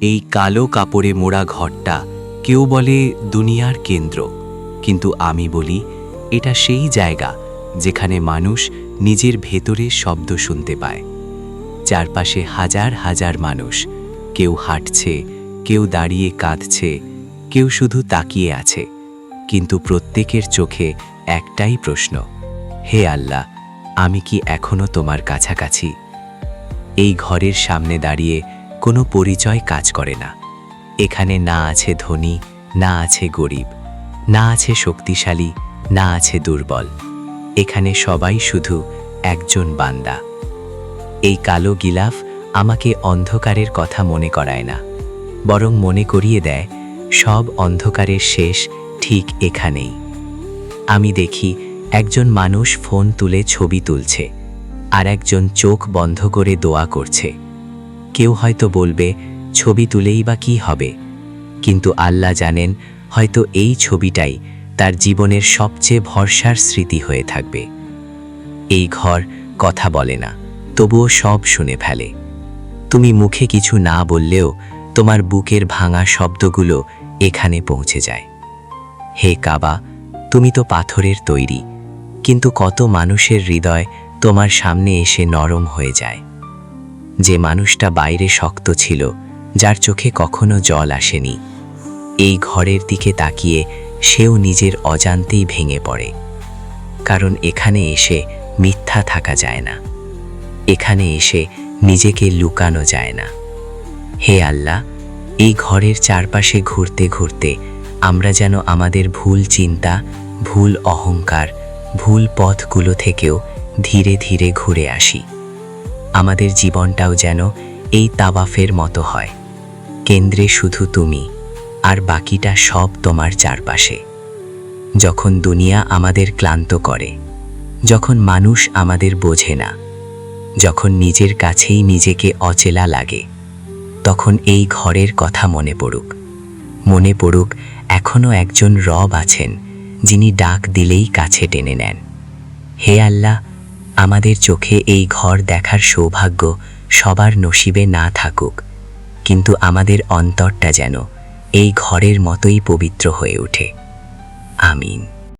এই কালো কাপড়ে মোড়া ঘরটা কেউ বলে দুনিয়ার কেন্দ্র, কিন্তু আমি বলি এটা সেই জায়গা যেখানে মানুষ নিজের ভেতরে শব্দ শুনতে পায়। চারপাশে হাজার হাজার মানুষ, কেউ হাঁটছে, কেউ দাঁড়িয়ে কাঁদছে, কেউ শুধু তাকিয়ে আছে, কিন্তু প্রত্যেকের চোখে একটাই প্রশ্ন, হে আল্লাহ, আমি কি এখনো তোমার কাছাকাছি? এই ঘরের সামনে দাঁড়িয়ে কোনো পরিচয় কাজ করে না। এখানে না আছে ধনী, না আছে গরিব, না আছে শক্তিশালী, না আছে দুর্বল। এখানে সবাই শুধু একজন বান্দা। এই কালো গিলাফ আমাকে অন্ধকারের কথা মনে করায় না, বরং মনে করিয়ে দেয় সব অন্ধকারের শেষ ঠিক এখানেই। আমি দেখি একজন মানুষ ফোন তুলে ছবি তুলছে, আর একজন চোখ বন্ধ করে দোয়া করছে। কেউ হয়তো বলবে, ছবি তুলেই বা কি হবে? কিন্তু আল্লাহ জানেন, হয়তো এই ছবিটাই তার জীবনের সবচেয়ে ভরসার স্মৃতি হয়ে থাকবে। এই ঘর কথা বলে না, তবুও সব শুনে ফেলে। তুমি মুখে কিছু না বললেও তোমার বুকের ভাঙা শব্দগুলো এখানে পৌঁছে যায়। হে কাবা, তুমি তো পাথরের তৈরি, কিন্তু কত মানুষের হৃদয় তোমার সামনে এসে নরম হয়ে যায়। যে মানুষটা বাইরে শক্ত ছিল, যার চোখে কখনো জল আসেনি, এই ঘরের দিকে তাকিয়ে সেও নিজের অজান্তেই ভেঙে পড়ে। কারণ এখানে এসে মিথ্যা থাকা যায় না, এখানে এসে নিজেকে লুকানো যায় না। হে আল্লাহ, এই ঘরের চারপাশে ঘুরতে ঘুরতে আমরা যেন আমাদের ভুল চিন্তা, ভুল অহংকার, ভুল পথগুলো থেকেও ধীরে ধীরে ঘুরে আসি। আমাদের জীবনটাও যেন এই তাওয়াফের মতো হয়, কেন্দ্রে শুধু তুমি, আর বাকিটা সব তোমার চারপাশে। যখন দুনিয়া আমাদের ক্লান্ত করে, যখন মানুষ আমাদের বোঝে না, যখন নিজের কাছেই নিজেকে অচেনা লাগে, তখন এই ঘরের কথা মনে পড়ুক এখনো একজন রব আছেন, যিনি ডাক দিলেই কাছে টেনে নেন। হে আল্লাহ, আমাদের চোখে এই ঘর দেখার সৌভাগ্য সবার নসিবে না থাকুক, কিন্তু আমাদের অন্তরটা যেন এই ঘরের মতোই পবিত্র হয়ে ওঠে। আমিন।